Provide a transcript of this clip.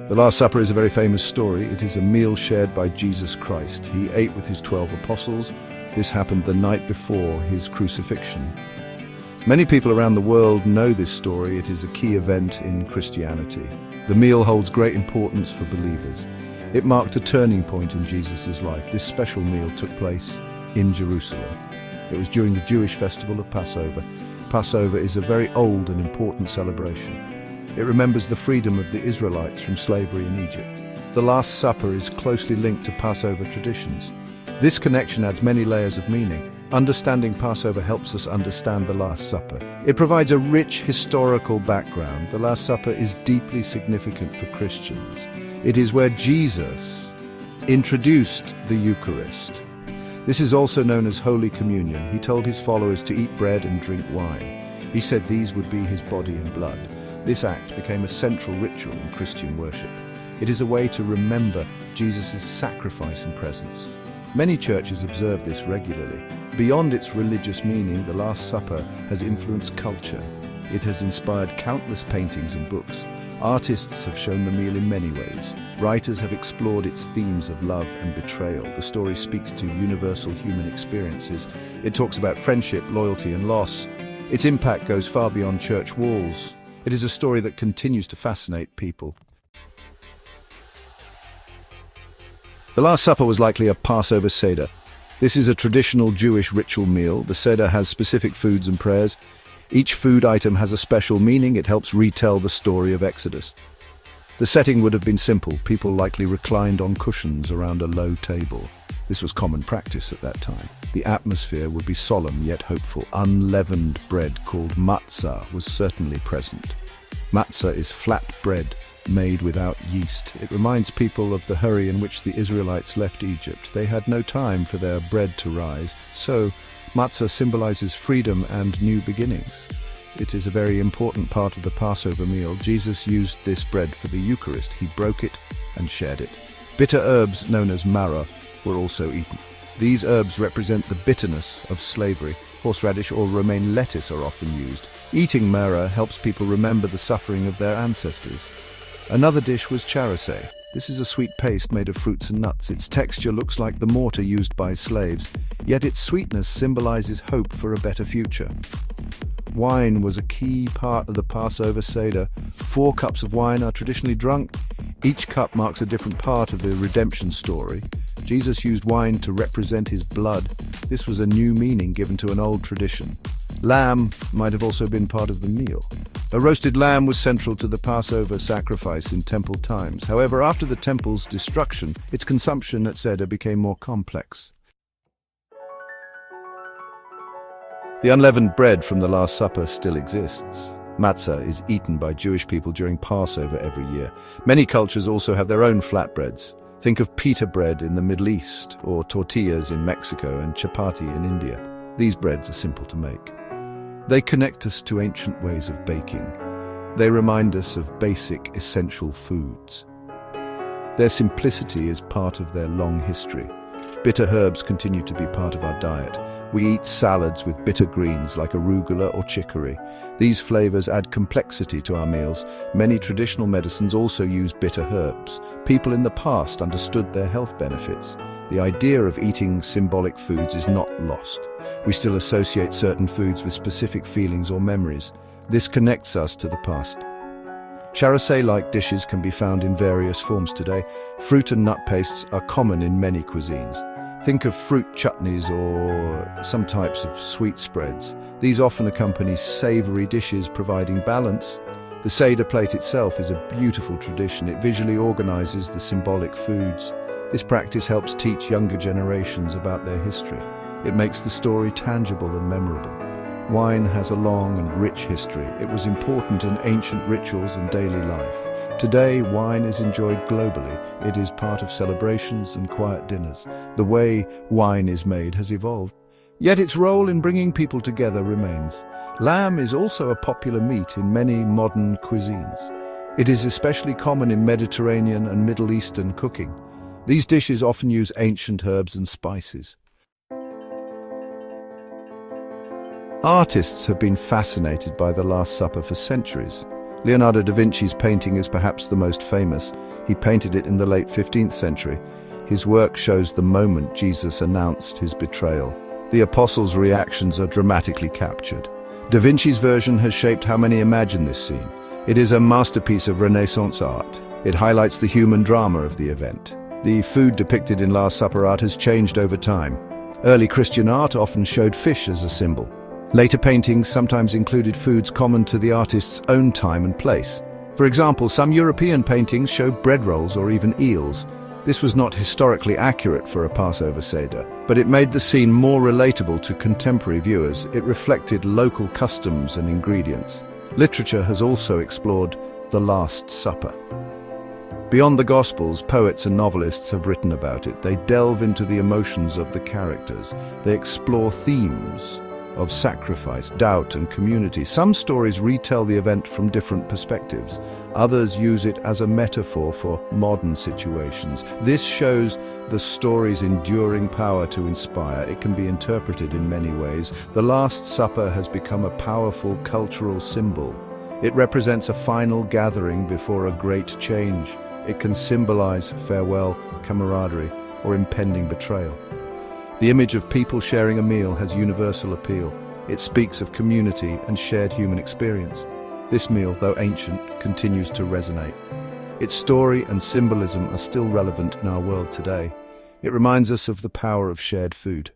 The Last Supper is a very famous story. It is a meal shared by Jesus Christ. He ate with his 12 apostles. This happened the night before his crucifixion. Many people around the world know this story. It is a key event in Christianity. The meal holds great importance for believers. It marked a turning point in Jesus' life. This special meal took place in Jerusalem. It was during the Jewish festival of Passover. Passover is a very old and important celebration. It remembers the freedom of the Israelites from slavery in Egypt. The Last Supper is closely linked to Passover traditions. This connection adds many layers of meaning. Understanding Passover helps us understand the Last Supper. It provides a rich historical background. The Last Supper is deeply significant for Christians. It is where Jesus introduced the Eucharist. This is also known as Holy Communion. He told his followers to eat bread and drink wine. He said these would be his body and blood. This act became a central ritual in Christian worship. It is a way to remember Jesus' sacrifice and presence. Many churches observe this regularly. Beyond its religious meaning, the Last Supper has influenced culture. It has inspired countless paintings and books. Artists have shown the meal in many ways. Writers have explored its themes of love and betrayal. The story speaks to universal human experiences. It talks about friendship, loyalty, and loss. Its impact goes far beyond church walls. It is a story that continues to fascinate people. The Last Supper was likely a Passover Seder. This is a traditional Jewish ritual meal. The Seder has specific foods and prayers. Each food item has a special meaning. It helps retell the story of Exodus. The setting would have been simple. People likely reclined on cushions around a low table. This was common practice at that time. The atmosphere would be solemn yet hopeful. Unleavened bread called matzah was certainly present. Matzah is flat bread made without yeast. It reminds people of the hurry in which the Israelites left Egypt. They had no time for their bread to rise, so matzah symbolizes freedom and new beginnings. It is a very important part of the Passover meal. Jesus used this bread for the Eucharist. He broke it and shared it. Bitter herbs known as maror were also eaten. These herbs represent the bitterness of slavery. Horseradish or romaine lettuce are often used. Eating maror helps people remember the suffering of their ancestors. Another dish was charasé. This is a sweet paste made of fruits and nuts. Its texture looks like the mortar used by slaves, yet its sweetness symbolizes hope for a better future. Wine was a key part of the Passover Seder. 4 cups of wine are traditionally drunk. Each cup marks a different part of the redemption story. Jesus used wine to represent his blood. This was a new meaning given to an old tradition. Lamb might have also been part of the meal. A roasted lamb was central to the Passover sacrifice in temple times. However, after the temple's destruction, its consumption at Seder became more complex. The unleavened bread from the Last Supper still exists. Matzah is eaten by Jewish people during Passover every year. Many cultures also have their own flatbreads. Think of pita bread in the Middle East, or tortillas in Mexico and chapati in India. These breads are simple to make. They connect us to ancient ways of baking. They remind us of basic, essential foods. Their simplicity is part of their long history. Bitter herbs continue to be part of our diet. We eat salads with bitter greens like arugula or chicory. These flavors add complexity to our meals. Many traditional medicines also use bitter herbs. People in the past understood their health benefits. The idea of eating symbolic foods is not lost. We still associate certain foods with specific feelings or memories. This connects us to the past. Charasé-like dishes can be found in various forms today. Fruit and nut pastes are common in many cuisines. Think of fruit chutneys or some types of sweet spreads. These often accompany savory dishes, providing balance. The Seder plate itself is a beautiful tradition. It visually organizes the symbolic foods. This practice helps teach younger generations about their history. It makes the story tangible and memorable. Wine has a long and rich history. It was important in ancient rituals and daily life. Today, wine is enjoyed globally. It is part of celebrations and quiet dinners. The way wine is made has evolved, yet its role in bringing people together remains. Lamb is also a popular meat in many modern cuisines. It is especially common in Mediterranean and Middle Eastern cooking. These dishes often use ancient herbs and spices. Artists have been fascinated by the Last Supper for centuries. Leonardo da Vinci's painting is perhaps the most famous. He painted it in the late 15th century. His work shows the moment Jesus announced his betrayal. The apostles' reactions are dramatically captured. Da Vinci's version has shaped how many imagine this scene. It is a masterpiece of Renaissance art. It highlights the human drama of the event. The food depicted in Last Supper art has changed over time. Early Christian art often showed fish as a symbol. Later paintings sometimes included foods common to the artist's own time and place. For example, some European paintings show bread rolls or even eels. This was not historically accurate for a Passover Seder, but it made the scene more relatable to contemporary viewers. It reflected local customs and ingredients. Literature has also explored the Last Supper. Beyond the Gospels, poets and novelists have written about it. They delve into the emotions of the characters. They explore themes of sacrifice, doubt, and community. Some stories retell the event from different perspectives. Others use it as a metaphor for modern situations. This shows the story's enduring power to inspire. It can be interpreted in many ways. The Last Supper has become a powerful cultural symbol. It represents a final gathering before a great change. It can symbolize farewell, camaraderie, or impending betrayal. The image of people sharing a meal has universal appeal. It speaks of community and shared human experience. This meal, though ancient, continues to resonate. Its story and symbolism are still relevant in our world today. It reminds us of the power of shared food.